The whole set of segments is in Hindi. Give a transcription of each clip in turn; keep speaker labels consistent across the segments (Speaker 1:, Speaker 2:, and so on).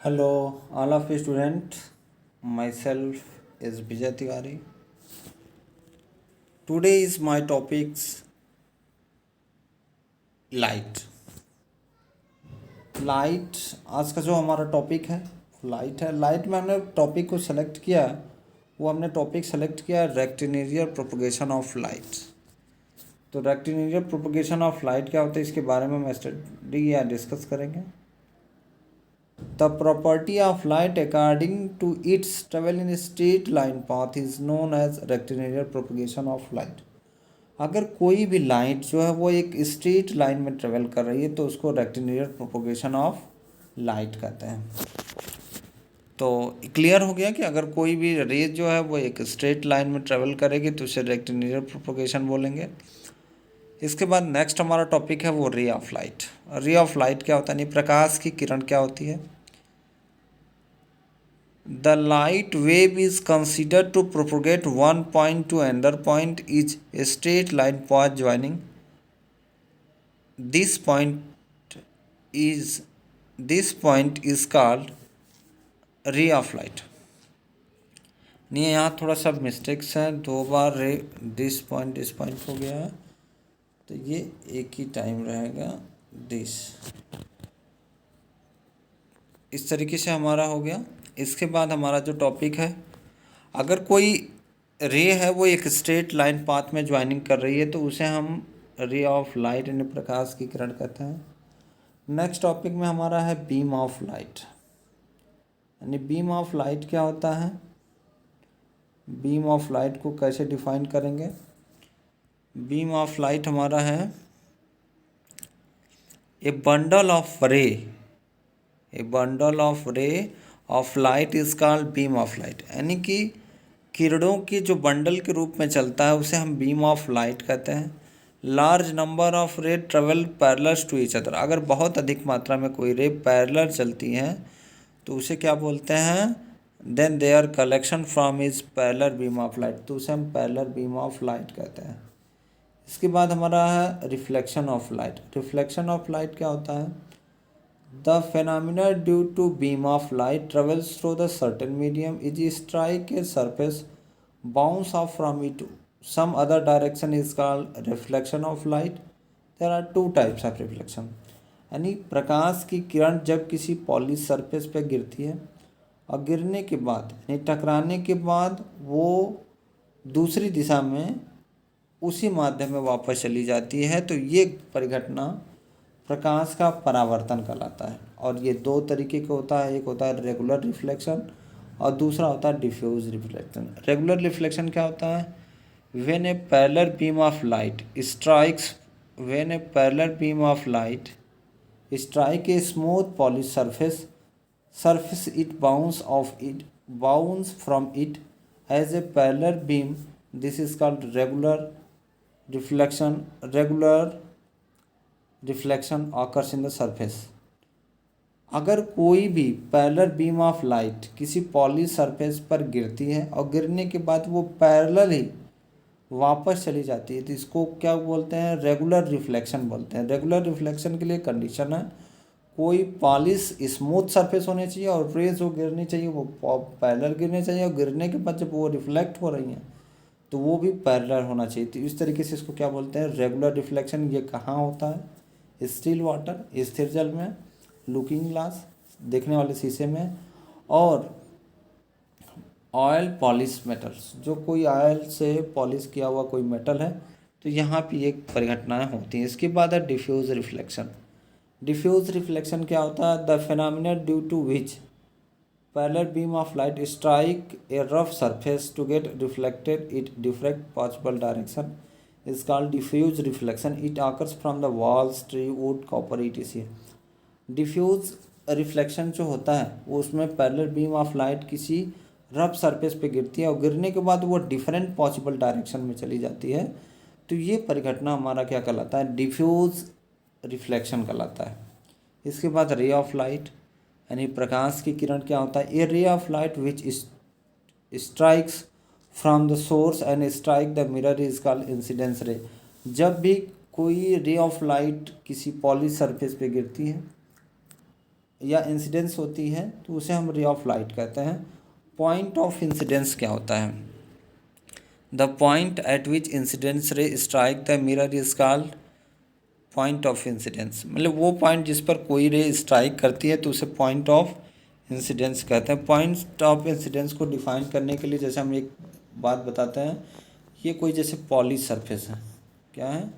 Speaker 1: Hello, all of you students. Myself is Vijay Tiwari. Today is my topics light. Light आज का जो हमारा टॉपिक है लाइट है। लाइट में हमने टॉपिक को सेलेक्ट किया, वो हमने टॉपिक सेलेक्ट किया रेक्टिलिनियर प्रोपगेशन ऑफ लाइट। तो रेक्टिलिनियर प्रोपगेशन ऑफ लाइट क्या होता है, इसके बारे में हम स्टडी या डिस्कस करेंगे। The property of light according to its travel in a straight line path is known as rectilinear propagation of light। अगर कोई भी लाइट जो है वो एक स्ट्रेट लाइन में ट्रेवल कर रही है तो उसको रेक्टिलिनियर प्रोपगेशन ऑफ लाइट कहते हैं। तो क्लियर हो गया कि अगर कोई भी रेज जो है वो एक स्ट्रेट लाइन में ट्रेवल करेगी तो उसे रेक्टिलिनियर प्रोपगेशन बोलेंगे। इसके बाद नेक्स्ट हमारा टॉपिक है वो रे ऑफ लाइट। रे ऑफ लाइट क्या होता है, यानी प्रकाश की किरण क्या होती है। The light wave is considered to propagate one point to another point is a straight line path joining. This point is called ray of light। नहीं, यहाँ थोड़ा सा मिस्टेक्स है, दो बार रे दिस पॉइंट हो गया है, तो ये एक ही टाइम रहेगा दिस। इस तरीके से हमारा हो गया। इसके बाद हमारा जो टॉपिक है, अगर कोई रे है वो एक स्ट्रेट लाइन पाथ में ज्वाइनिंग कर रही है तो उसे हम रे ऑफ लाइट यानी प्रकाश की किरण कहते हैं। नेक्स्ट टॉपिक में हमारा है बीम ऑफ लाइट। यानी बीम ऑफ लाइट क्या होता है, बीम ऑफ लाइट को कैसे डिफाइन करेंगे। बीम ऑफ लाइट हमारा है ए बंडल ऑफ रे of light is called beam of light. यानी कि किरणों की जो बंडल के रूप में चलता है उसे हम बीम ऑफ लाइट कहते हैं। Large number of ray travel parallel to each other. अगर बहुत अधिक मात्रा में कोई रे पैरेलल चलती हैं तो उसे क्या बोलते हैं, then their collection from is parallel beam of light, तो उसे हम पैरेलल बीम ऑफ लाइट कहते हैं। इसके बाद हमारा है reflection of light. Reflection of light क्या होता है, the phenomena due to beam of light travels through the certain medium is strike a surface bounce off from it to some other direction is called reflection of light। there are two types of reflection। यानी प्रकाश की किरण जब किसी पॉलिश सरफेस पे गिरती है और गिरने के बाद यानी टकराने के बाद वो दूसरी दिशा में उसी माध्यम में वापस चली जाती है, तो ये परिघटना प्रकाश का परावर्तन कहलाता है। और ये दो तरीके का होता है, एक होता है रेगुलर रिफ्लेक्शन और दूसरा होता है डिफ्यूज रिफ्लेक्शन। रेगुलर रिफ्लेक्शन क्या होता है, when A parallel beam of light strike a smooth polish surface it bounce from it as a parallel beam, this is called regular reflection occurs in the surface. अगर कोई भी पैरेलल बीम ऑफ लाइट किसी पॉलिश सरफेस पर गिरती है और गिरने के बाद वो पैरेलल ही वापस चली जाती है तो इसको क्या बोलते हैं, रेगुलर रिफ्लेक्शन बोलते हैं। रेगुलर रिफ्लेक्शन के लिए कंडीशन है कोई पॉलिश स्मूथ सरफेस होनी चाहिए और रेज वो गिरनी चाहिए, वो पैरेलल गिरनी चाहिए और गिरने के बाद जब वो रिफ्लेक्ट हो रही हैं तो वो भी पैरेलल होना चाहिए। तो इस तरीके से इसको क्या बोलते हैं, रेगुलर रिफ्लेक्शन। ये कहाँ होता है, स्टिल वाटर स्थिर जल में, लुकिंग ग्लास देखने वाले शीशे में, और ऑयल पॉलिश मेटल्स जो कोई ऑयल से पॉलिश किया हुआ कोई मेटल है, तो यहाँ पे एक परिघटनाएं होती हैं। इसके बाद है डिफ्यूज रिफ्लेक्शन। डिफ्यूज रिफ्लेक्शन क्या होता है, the phenomena due to which parallel beam of light strike a rough surface to get reflected it different possible direction is called diffuse reflection। it occurs from the walls, tree, wood, copper etc। diffuse reflection जो होता है वो उसमें पैरेलल बीम ऑफ लाइट किसी रफ सरफेस पे गिरती है और गिरने के बाद वो डिफरेंट पॉसिबल डायरेक्शन में चली जाती है, तो ये परिघटना हमारा क्या कहलाता है, डिफ्यूज रिफ्लेक्शन कहलाता है। इसके बाद रे ऑफ लाइट यानी प्रकाश की किरण क्या होता है, a ray of light which strikes from the source and strike the mirror is called incidence ray. जब भी कोई रे ऑफ लाइट किसी पॉलिश सरफेस पे गिरती है या इंसिडेंस होती है तो उसे हम रे ऑफ लाइट कहते हैं। पॉइंट ऑफ इंसिडेंस क्या होता है? The point eight which incidence रे strike the mirror is called point of incidence. मतलब वो पॉइंट जिस पर कोई रे स्ट्राइक करती है तो उसे पॉइंट ऑफ इंसिडेंस कहते हैं। पॉइंट ऑफ इंसिडेंस को डिफाइन करने के लिए जैसे हम एक बात बताते हैं, ये कोई जैसे पॉलिश सरफेस है। क्या है?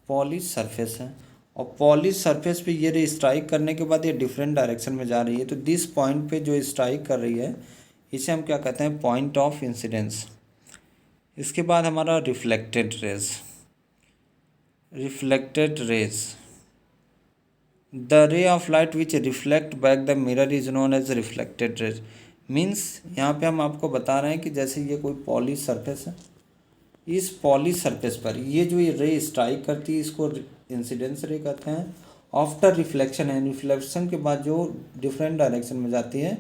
Speaker 1: पॉलिश सरफेस है, और पॉलिश सरफेस पे ये रे स्ट्राइक करने के बाद ये डिफरेंट डायरेक्शन में जा रही है, तो दिस पॉइंट पे जो स्ट्राइक कर रही है इसे हम क्या कहते हैं? Point of incidence. इसके बाद हमारा reflected rays. Reflected rays, the ray of light which reflect back the mirror is known as reflected rays. Means यहाँ पे हम आपको बता रहे हैं कि जैसे ये कोई पॉलिश सरफेस है, इस पॉलिश सरफेस पर ये जो ये रे स्ट्राइक करती है इसको इंसिडेंस रे कहते हैं। आफ्टर रिफ्लेक्शन है, रिफ्लेक्शन के बाद जो डिफरेंट डायरेक्शन में जाती है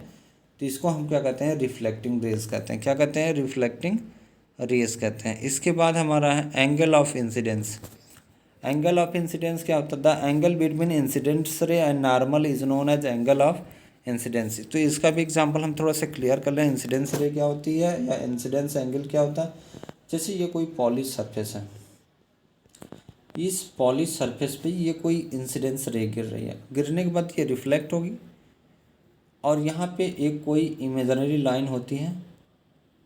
Speaker 1: तो इसको हम क्या कहते हैं? रिफ्लेक्टिंग रेज कहते हैं। क्या कहते हैं? रिफ्लेक्टिंग रेज कहते हैं। इसके बाद हमारा है angle of incidence. Angle of incidence क्या होता है? The angle between incidence ray and normal is known as angle of incidence. तो इसका भी एग्जांपल हम थोड़ा सा क्लियर कर लें। इंसिडेंस रे क्या होती है या इंसिडेंस एंगल क्या होता है? जैसे ये कोई पॉलिश सरफेस है, इस पॉलिश सरफेस पे ये कोई इंसिडेंस रे गिर रही है, गिरने के बाद ये रिफ्लेक्ट होगी, और यहाँ पे एक कोई इमेजिनरी लाइन होती है,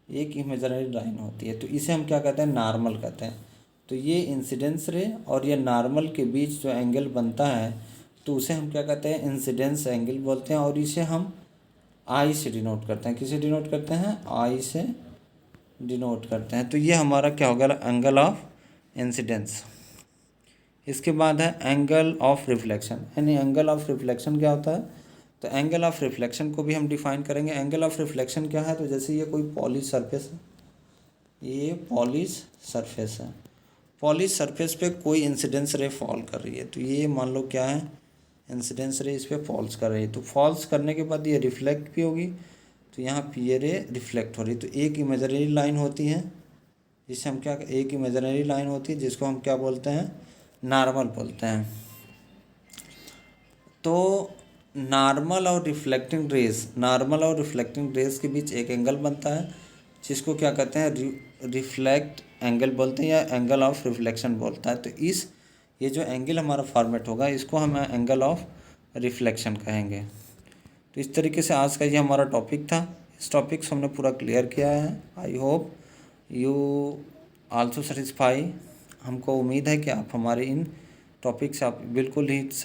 Speaker 1: एक इमेजिनरी लाइन होती है, तो इसे हम क्या कहते हैं? नॉर्मल कहते हैं। तो ये इंसिडेंस रे और ये नॉर्मल के बीच जो एंगल बनता है तो उसे हम क्या कहते हैं? इंसिडेंस एंगल बोलते हैं, और इसे हम आई से डिनोट करते हैं। किसे डिनोट करते हैं? आई से डिनोट करते हैं। तो ये हमारा क्या होगा? Angle of incidence. इसके बाद है एंगल ऑफ रिफ्लेक्शन। यानी एंगल ऑफ रिफ्लेक्शन क्या होता है? तो एंगल ऑफ रिफ्लेक्शन को भी हम डिफाइन करेंगे। एंगल ऑफ रिफ्लेक्शन क्या है? तो जैसे ये कोई पॉलिश सरफेस है, ये पॉलिश सरफेस है, पॉलिश सरफेस पे कोई इंसिडेंस रे फॉल कर रही है, तो ये मान लो क्या है? इंसिडेंस रे इस पर फॉल्स कर रही है। तो फॉल्स करने के बाद ये रिफ्लेक्ट भी होगी, तो यहाँ पे ये रे रिफ्लेक्ट हो रही है। तो एक इमेजिनरी लाइन होती है जिससे हम क्या, एक इमेजिनरी लाइन होती है जिसको हम क्या बोलते हैं? नॉर्मल बोलते हैं। तो नॉर्मल और रिफ्लेक्टिंग रेज, नॉर्मल और रिफ्लेक्टिंग रेज के बीच एक एंगल बनता है जिसको क्या कहते हैं? रिफ्लेक्ट एंगल बोलते हैं या एंगल ऑफ रिफ्लेक्शन बोलता है। तो इस ये जो एंगल हमारा फॉर्मेट होगा इसको हम एंगल ऑफ रिफ्लेक्शन कहेंगे। तो इस तरीके से आज का ये हमारा टॉपिक था। इस टॉपिक से हमने पूरा क्लियर किया है। I hope you also satisfy. हमको उम्मीद है कि आप हमारे इन टॉपिक से आप बिल्कुल ही